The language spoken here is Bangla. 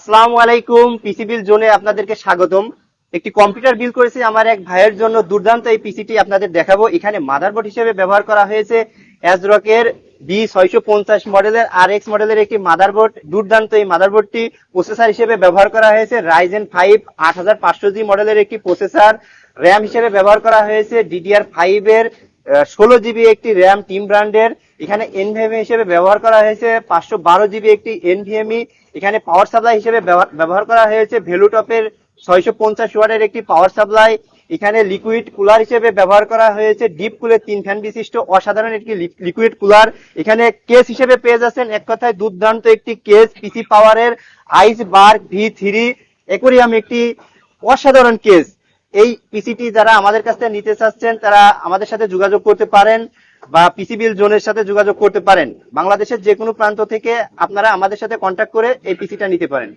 আসসালামু আলাইকুম, পিসি বিল জোনে আপনাদেরকে স্বাগতম। একটি কম্পিউটার বিল করেছি আমার এক ভাইয়ের জন্য। দুর্দান্ত এই পিসিটি আপনাদের দেখাবো। এখানে মাদারবোর্ড হিসেবে ব্যবহার করা হয়েছে অ্যাজরকের B650 মডেলের RX মডেলের একটি মাদারবোর্ড। দুর্দান্ত এই মাদারবোর্ডটি। প্রসেসর হিসেবে ব্যবহার করা হয়েছে Ryzen 5 8500G মডেলের একটি প্রসেসর। র্যাম হিসেবে ব্যবহার করা হয়েছে DDR5 এর 16 GB একটি র্যাম টিম ব্র্যান্ডের। এখানে এনভিএমই হিসেবে ব্যবহার করা হয়েছে 512 GB একটি এনভিএমই। এখানে পাওয়ার সাপ্লাই হিসেবে ব্যবহার করা হয়েছে ভেলুটপের 650 ওয়াটের একটি পাওয়ার সাপ্লাই। এখানে লিকুইড কুলার হিসেবে ব্যবহার করা হয়েছে ডিপ কুলের 3 ফ্যান বিশিষ্ট অসাধারণ একটি লিকুইড কুলার। এখানে কেস হিসেবে পেয়ে যাচ্ছেন এক কথায় দুর্দান্ত একটি কেস, পিসি পাওয়ারের আইস বার্গ V3 অ্যাকোয়ারিয়াম একটি অসাধারণ কেস। এই পিসিটি যারা আমাদের কাছ থেকে নিতে চাচ্ছেন তারা আমাদের সাথে যোগাযোগ করতে পারেন বা পিসি বিল জোনের সাথে যোগাযোগ করতে পারেন। বাংলাদেশের যে কোনো প্রান্ত থেকে আপনারা আমাদের সাথে কন্ট্যাক্ট করে এই পিসিটা নিতে পারেন।